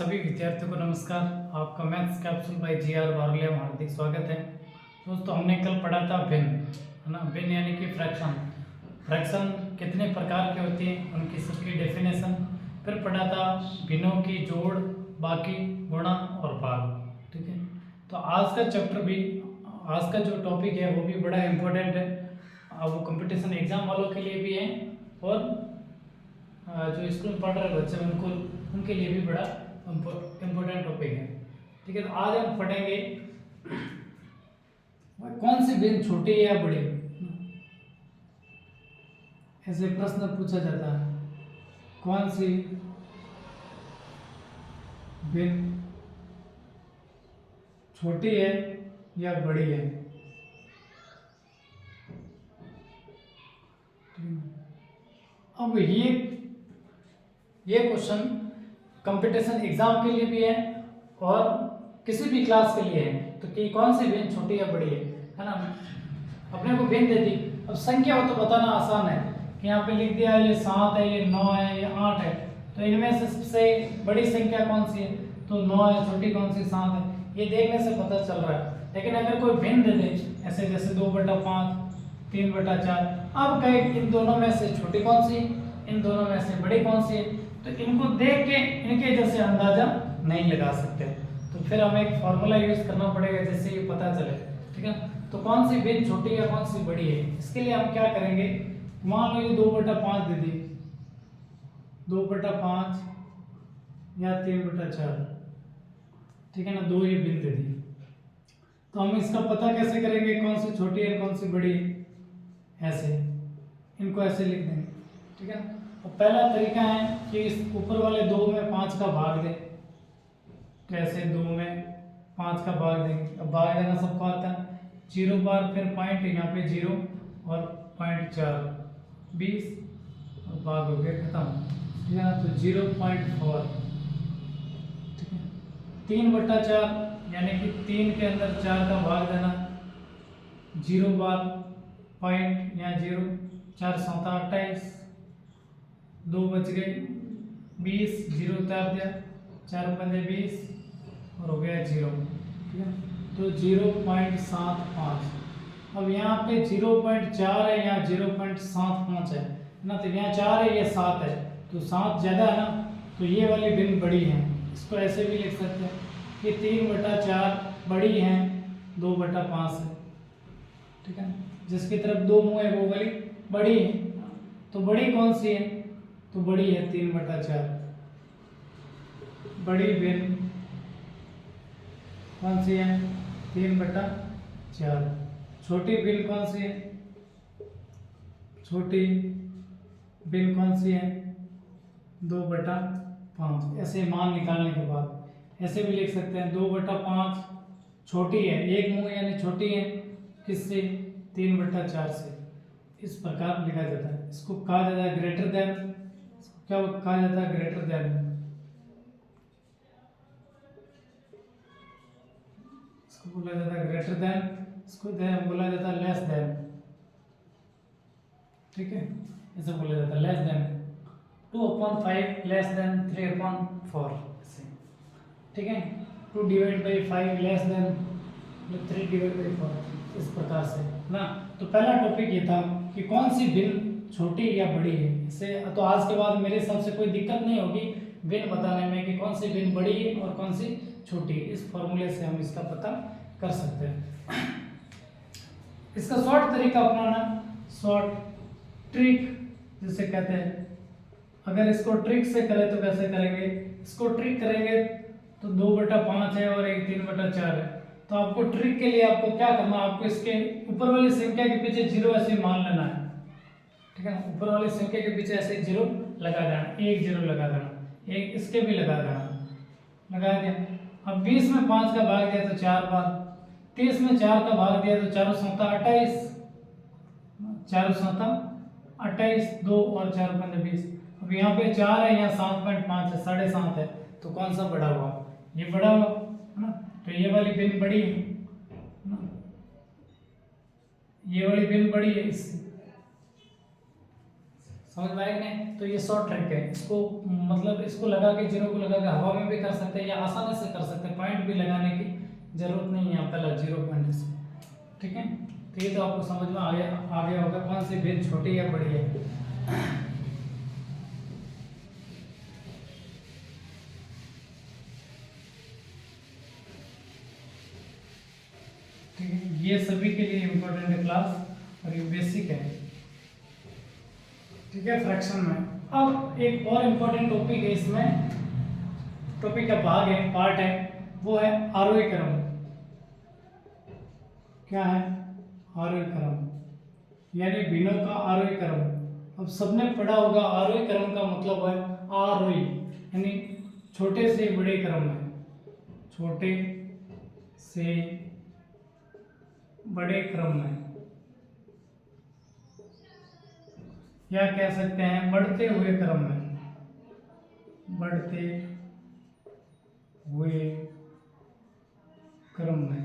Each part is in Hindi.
सभी विद्यार्थियों को नमस्कार। आपका maths capsule by G R. Barle में हार्दिक स्वागत है। दोस्तों, हमने कल पढ़ा था भिन्न, है ना। भिन्न यानी कि फ्रैक्शन। फ्रैक्शन कितने प्रकार के होते हैं, उनकी सबकी डेफिनेशन। फिर पढ़ा था भिन्नों की जोड़, बाकी, गुणा और भाग। ठीक है, तो आज का चैप्टर भी, आज का जो टॉपिक है वो भी बड़ा इम्पोर्टेंट है। वो कंपटीशन एग्जाम वालों के लिए भी है और जो स्कूल में पढ़ रहे बच्चे उनके लिए भी बड़ा इम्पोर्टेंट टॉपिक है। ठीक है, तो आज हम पढ़ेंगे कौन सी भिन्न छोटी है या बड़ी। ऐसे प्रश्न पूछा जाता है, कौन सी भिन्न छोटी है या बड़ी है। अब ये क्वेश्चन कंपटीशन एग्जाम के लिए भी है और किसी भी क्लास के लिए है। तो कि कौन सी भिन्न छोटी या बड़ी है ना। अपने को भिन्न दे दी, अब संख्या हो तो बताना आसान है कि यहाँ पे लिख दिया ये 7 है, ये 9 है, ये 8 है। तो इनमें से सबसे बड़ी संख्या कौन सी है, तो 9 है। छोटी कौन सी, 7 है। ये देखने से पता चल रहा है। लेकिन अगर कोई भिन्न दे दे, ऐसे जैसे 2/5, 3/4, अब कहे इन दोनों में से छोटी कौन सी, इन दोनों में से बड़ी कौन सी है, तो इनको देख के इनके जैसे अंदाजा नहीं लगा सकते। तो फिर हमें एक फॉर्मूला यूज करना पड़ेगा जिससे ये पता चले। ठीक है, तो कौन सी भिन्न छोटी या कौन सी बड़ी है, इसके लिए हम क्या करेंगे। मान लो ये 2/5 दे दी, 2/5 या 3/4। ठीक है ना, दो ये भिन्न दे दी। तो हम इसका पता कैसे करेंगे कौन सी छोटी है कौन सी बड़ी है। ऐसे इनको ऐसे लिख देंगे। ठीक है, तो पहला तरीका है कि इस ऊपर वाले 2 में 5 का भाग दे। तो ऐसे 2 में 5 का भाग देंगे। अब भाग देना सबको आता है, 0 बार फिर पॉइंट, यहाँ पे 0 और 0.4, 20 और भाग हो गया खत्म। ठीक है ना, तो 0.4। ठीक है, 3/4 यानी कि 3 के अंदर 4 का भाग देना, 0 बार पॉइंट, यहाँ 0, 4 7 28, 2 बच गए, 20, 0 उतार दिया, 4 पंजे 20 और हो गया 0। ठीक है, तो 0.75। अब यहाँ पे 0.4 है, यहाँ 0.75 है ना। तो यहाँ 4 है, ये 7 है, तो 7 ज़्यादा है ना, तो ये वाली भिन्न बड़ी है। इसको ऐसे भी लिख सकते हैं कि 3/4 बड़ी है 2/5 है। ठीक है, जिसकी तरफ 2 मुंह है वो वाली बड़ी है। तो बड़ी कौन सी है, तो बड़ी है 3/4। बड़ी भिन्न कौन सी है, 3/4। छोटी भिन्न कौन सी है, छोटी भिन्न कौन सी है, 2/5। ऐसे मान निकालने के बाद ऐसे भी लिख सकते हैं, 2/5 छोटी है, एक मुंह यानी छोटी है किससे, 3/4 से। इस प्रकार लिखा जाता है। इसको कहा जाता है ग्रेटर देन, क्या कहा जाता है, ग्रेटर देन। इसको बोला जाता है ग्रेटर देन, इसको बोला जाता है लेस देन। ठीक है, ऐसे बोला जाता है लेस देन 2/5 लेस देन 3/4 ऐसे। ठीक है, 2/5 लेस देन 3/4, इस प्रकार से ना। तो पहला टॉपिक ये था कि कौन सी भिन्न छोटी या बड़ी है। इससे तो आज के बाद मेरे हिसाब से कोई दिक्कत नहीं होगी भिन्न बताने में कि कौन सी भिन्न बड़ी है और कौन सी छोटी है। इस फॉर्मूले से हम इसका पता कर सकते हैं। इसका शॉर्ट तरीका अपनाना, शॉर्ट ट्रिक जिसे कहते हैं। अगर इसको ट्रिक से करें तो कैसे करेंगे, इसको ट्रिक करेंगे तो 2/5 है और एक 3/4 है। तो आपको ट्रिक के लिए आपको क्या करना है, आपको इसके ऊपर वाली संख्या के पीछे 0 ऐसे मान लेना है। ठीक है, ऊपर वाली संख्या के पीछे ऐसे 0 लगा देना, एक 0 लगा देना, एक इसके भी लगा देना, लगा दिया। अब 20 में 5 का भाग दिया तो 4 बार, 30 में 4 का भाग दिया तो 4 7 28, 4 7 28, 2 और 4 5 20। अब यहाँ पे 4 है, यहाँ 7.5 है, 7.5 है, तो कौन सा बड़ा हुआ, ये बड़ा हुआ है ना। तो ये वाली भिन्न बड़ी है ना, ये वाली भिन्न बड़ी है इससे। समझ में आएगा नहीं? तो ये शॉर्ट ट्रिक है, इसको मतलब इसको लगा के, जीरो को लगा के हवा में भी कर सकते हैं या आसानी से कर सकते हैं, पॉइंट भी लगाने की जरूरत नहीं है यहाँ पहला 0 पॉइंट से। ठीक है, तो ये तो आपको समझ में आ गया होगा कौन सी भेद छोटी या बड़ी है। ठीक है, ये सभी के लिए इम्पोर्टेंट है क्लास, और ये बेसिक है। ठीक है, फ्रैक्शन में अब एक और इम्पोर्टेंट टॉपिक है, इसमें टॉपिक का भाग है, पार्ट है, वो है आरोही क्रम। क्या है? आरोही क्रम, यानी भिन्नों का आरोही क्रम। अब सबने पढ़ा होगा आरोही क्रम का मतलब है आरोही, यानी छोटे से बड़े क्रम में, छोटे से बड़े क्रम में, या कह सकते हैं बढ़ते हुए क्रम में, बढ़ते हुए क्रम में।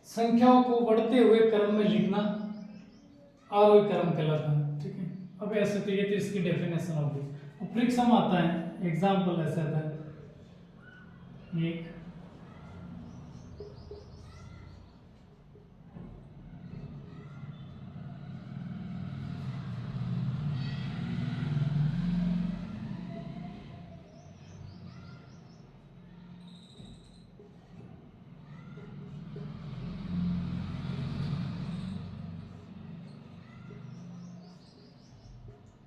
संख्याओं को बढ़ते हुए क्रम में लिखना आरोही क्रम कहलाता है। ठीक है, अब ऐसे तो ये तो इसकी डेफिनेशन होगी। अब परीक्षा में आता है, एग्जाम्पल ऐसे आता है, एक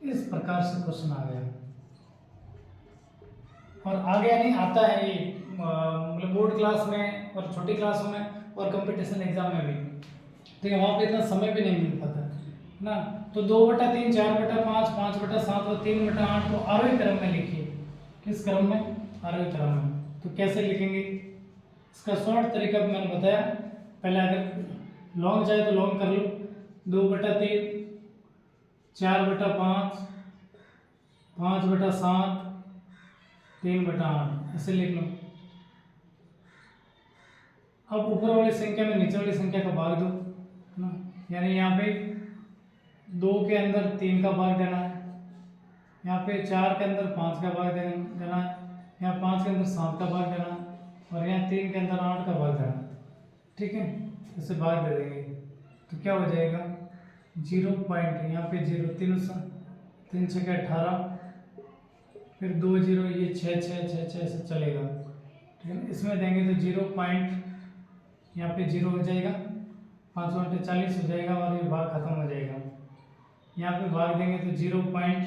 इस प्रकार से क्वेश्चन आ गया, और आ गया नहीं, आता है ये मतलब बोर्ड क्लास में और छोटी क्लासों में और कंपटीशन एग्जाम में भी। ठीक है, वहाँ पे इतना समय भी नहीं मिल पाता ना, तो 2/3, 4/5, 5/7 और 3/8 को आरोही क्रम में लिखिए। किस क्रम में? आरोही क्रम में। तो कैसे लिखेंगे? इसका शॉर्ट तरीका भी मैंने बताया, पहले अगर लॉन्ग चाहे तो लॉन्ग कर लो, 2/3, 4/5, 5/7, 3/8 ऐसे लिख लो। अब ऊपर वाली संख्या में नीचे वाली संख्या का भाग दो ना, यानी यहाँ पे 2 के अंदर 3 का भाग देना है, यहाँ पे 4 के अंदर 5 का भाग देना है, यहाँ 5 के अंदर 7 का भाग देना है, और यहाँ 3 के अंदर 8 का भाग देना है। ठीक है, इसे भाग दे देंगे तो क्या हो जाएगा? 0 पॉइंट, यहाँ पे 0, 3 6 18, फिर 2 0, ये 6 6 6 6 से चलेगा। ठीक है, इसमें देंगे तो 0 पॉइंट, यहाँ पे 0 हो जाएगा, 5 40 हो जाएगा, और ये भाग खत्म हो जाएगा। यहाँ पे भाग देंगे तो 0 पॉइंट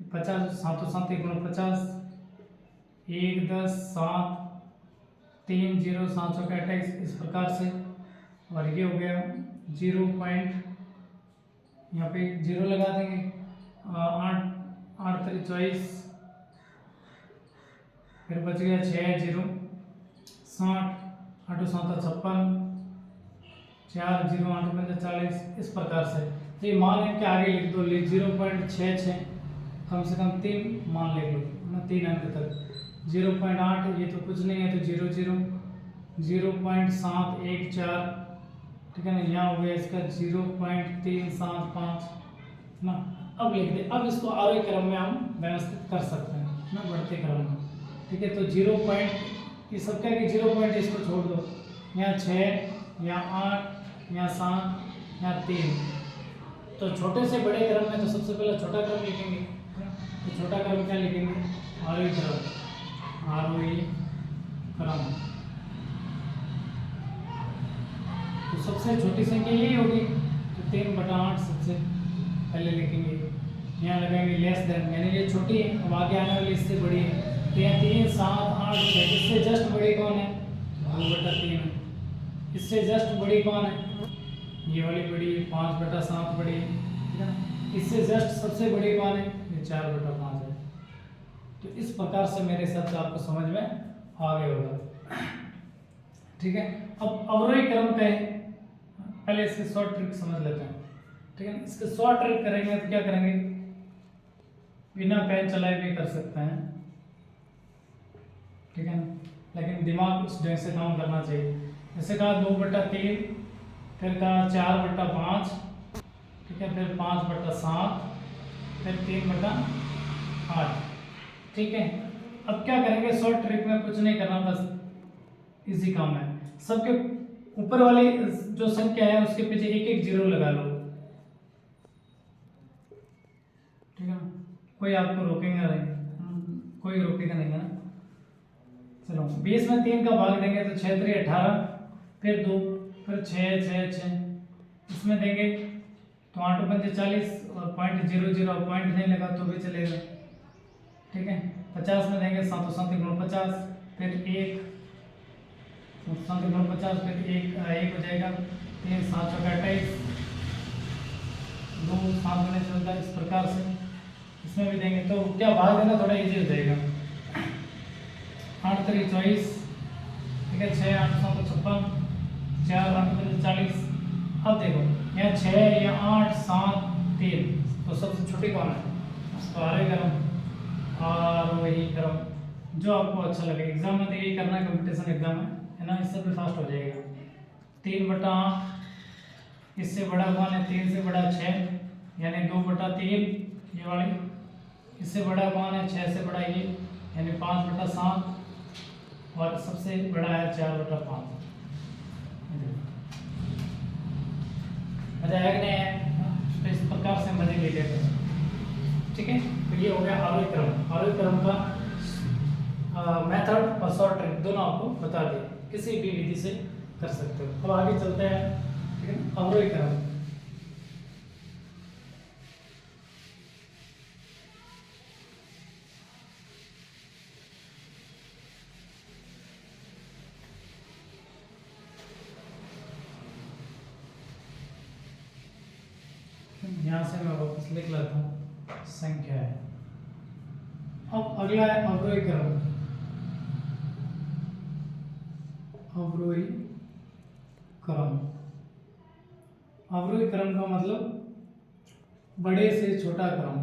50, 7 7 49, 1 10 7 3 0 7 28, इस प्रकार से। और ये हो गया 0 पॉइंट, यहाँ पे 0 लगा देंगे, 8 8 3 24, फिर बच गया 6 0 60, 8 7 56, 4 0 8 5 40, इस प्रकार से। तो ये मान इनके आगे लिख दो, 0.66, कम से कम 3 मान लिख लो ना, 3 अंक तक। 0.8 ये तो कुछ नहीं है, तो 0 0, 0.714, ठीक है ना, यहाँ हो गया इसका 0.375 ना। अब लिख दे, अब इसको आरोही क्रम में हम व्यवस्थित कर सकते हैं ना, बढ़ते क्रम में। ठीक है, तो 0 पॉइंट, ये सब क्या कि 0 पॉइंट इसको छोड़ दो, यहाँ 6, यहाँ 8, यहाँ 7, यहाँ 3। तो छोटे से बड़े क्रम में तो सबसे पहले छोटा क्रम लिखेंगे, तो छोटा क्रम क्या लिखेंगे? आरोही क्रम, आरोही क्रम। तो सबसे छोटी संख्या यही होगी, तो 3/8 सबसे पहले लिखेंगे। यहाँ लगाएंगे लेस देन, यानी ये छोटी है, अब आगे आने वाली इससे बड़ी है, तो यहाँ 3 7 8 6, इससे जस्ट बड़ी कौन है? 2/3। इससे जस्ट बड़ी कौन है? ये वाली बड़ी है, 5/7 बड़ी है, ठीक है ना। इससे जस्ट सबसे बड़ी कौन है? ये 4/5 है। तो इस प्रकार से मेरे हिसाब से आपको समझ में आ गया होगा। ठीक है, अब अवरोही क्रम का है, पहले इसके शॉर्ट ट्रिक समझ लेते हैं। ठीक है, इसके शॉर्ट ट्रिक करेंगे तो क्या करेंगे? बिना पेन चलाए भी कर सकते हैं, ठीक है ना, लेकिन दिमाग उस ढंग से काम करना चाहिए। जैसे कहा 2/3, फिर कहा 4/5, ठीक है, फिर 5/7, फिर 3/8, ठीक है। अब क्या करेंगे, शॉर्ट ट्रिक में कुछ नहीं करना, बस इजी काम है। सबके ऊपर वाली जो संख्या है उसके पीछे एक एक जीरो लगा लो, ठीक है ना, कोई आपको रोकेगा नहीं, कोई रोकेगा नहीं है ना। चलो 20 में 3 का भाग देंगे तो 6 3 18, फिर 2, फिर 6 6 6, इसमें देंगे तो 8 पंजे 40, और .00 पॉइंट नहीं लगा तो भी चलेगा, ठीक है। 50 में देंगे 7 7 गुण 50, फिर 1 7 गुण 50, फिर 1 हो जाएगा, 3 7 28, 2 7 गुने 14, इस प्रकार से इसमें भी देंगे तो क्या भाग देना थोड़ा इजी हो जाएगा। 8 3 24, ठीक है, 6 8 7 56, 4 8 5 40। अब देखो यहाँ 6 या 8 7 3, तो सबसे छोटी कौन है, उसको आरोही क्रम, और वही क्रम जो आपको अच्छा लगे। एग्जाम में तो यही करना है, कंपटीशन एग्जाम है ना, इससे भी फास्ट हो जाएगा। 3/8, इससे बड़ा कौन है, 3 से बड़ा 6, यानी 2/3 ये वाली। इससे बड़ा कौन है, 6 से बड़ा ये, यानी 5/7, और सबसे बड़ा है 4/5। मजा आया कि नहीं आया, तो इस प्रकार से मजे ले लेते हैं, ठीक है। तो ये हो गया आरोही क्रम। आरोही क्रम का मेथड और शॉर्ट ट्रिक दोनों आपको बता दिए, किसी भी विधि से कर सकते हो। अब आगे चलते हैं, ठीक है, अवरोही क्रम। यहाँ से मैं वापस लिख लेता हूँ, संख्या है। अब अगला है अवरोही क्रम। अवरोही क्रम, अवरोही क्रम का मतलब बड़े से छोटा क्रम,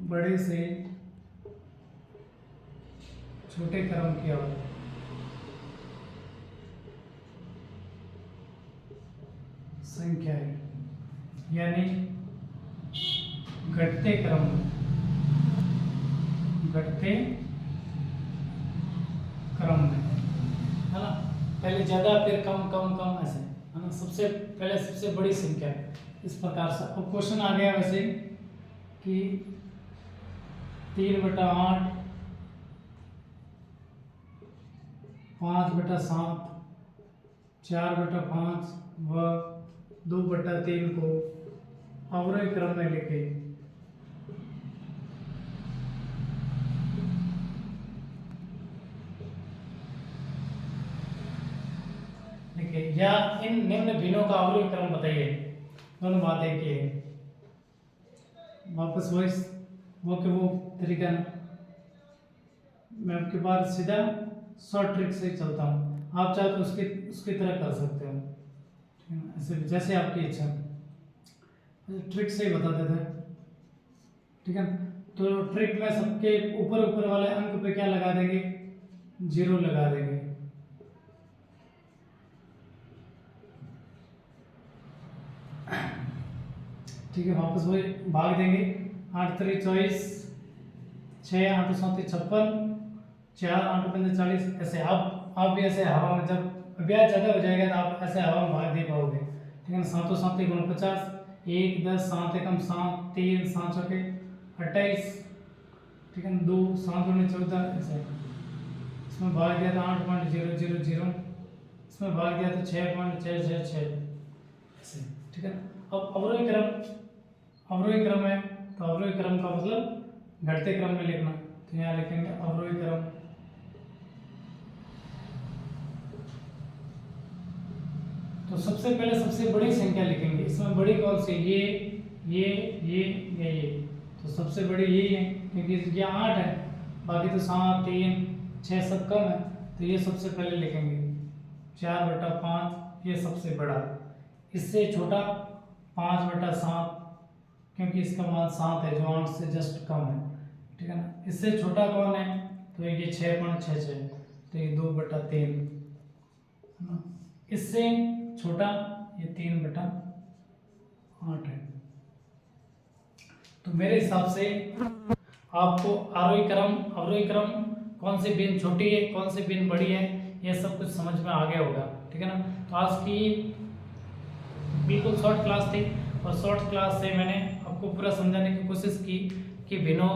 बड़े से छोटे क्रम की आवृत्ति, संख्या है, यानी घटते क्रम में, घटते क्रम में, है ना। पहले ज्यादा फिर कम कम कम, ऐसे है ना। सबसे पहले सबसे बड़ी संख्या, इस प्रकार से। अब क्वेश्चन आ गया वैसे कि 3/8, 5/7, 4/5 व 2/3 को अवरोही क्रम में लिखे। या इन निम्न भिन्नों का अवरोही क्रम बताइए। दोनों बात एक ही है। वापस वो तरीका ना, मैं आपके पास सीधा शॉर्ट ट्रिक से चलता हूँ, आप चाहे तो उसकी तरह कर सकते हो, ठीक है, ऐसे जैसे आपकी इच्छा, ट्रिक से ही बता देते हैं, ठीक है। तो ट्रिक में सबके ऊपर वाले अंक पे क्या लगा देंगे, 0 लगा देंगे, ठीक है। वापस वही भाग देंगे, 8 3 24, 6 8 7 56, 4 8 5 40, ऐसे आप भी ऐसे हवा में, जब अभ्यास ज़्यादा हो जाएगा तो आप ऐसे हवा में भाग दे पाओगे, ठीक है ना। 7 7 गुण 50, 1 10 7 एकम 7, 3 7 चौके 28, ठीक है ना। 2 7 गुणे 14, ऐसे इसमें भाग दिया तो 8.000, इसमें भाग दिया तो 6.666, ऐसे, ठीक है ना। अब अवरोही क्रम है, तो अवरोही क्रम का मतलब घटते क्रम में लिखना, तो यहाँ लिखेंगे अवरोही क्रम। तो सबसे पहले सबसे बड़ी संख्या लिखेंगे, इसमें बड़ी कौन सी, ये, तो सबसे बड़ी यही है, क्योंकि ये 8 है, बाकी तो 7 3 6 सब कम है, तो ये सबसे पहले लिखेंगे। 4/5 ये सबसे बड़ा, इससे छोटा 5/7, क्योंकि इसका मान 7 है जो 8 से जस्ट कम है, ठीक है ना। इससे छोटा कौन है, तो ये 6.66, तो ये 2/3, है ना। इससे छोटा, ये 3/8 है। तो मेरे हिसाब से आपको आरोही क्रम अवरोही क्रम, कौन सी बीन छोटी है कौन सी बीन बड़ी है, ये सब कुछ समझ में आ गया होगा। ठीक है ना। तो आज की बिल्कुल शॉर्ट क्लास थी, और शॉर्ट क्लास से मैंने आपको पूरा समझाने की कोशिश की कि भिन्नों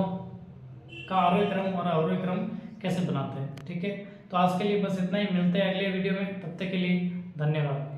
का आरोही क्रम और अवरोही क्रम कैसे बनाते हैं। ठीक है। तो आज के लिए बस इतना ही, मिलते हैं अगले वीडियो में, तब तक के लिए धन्यवाद।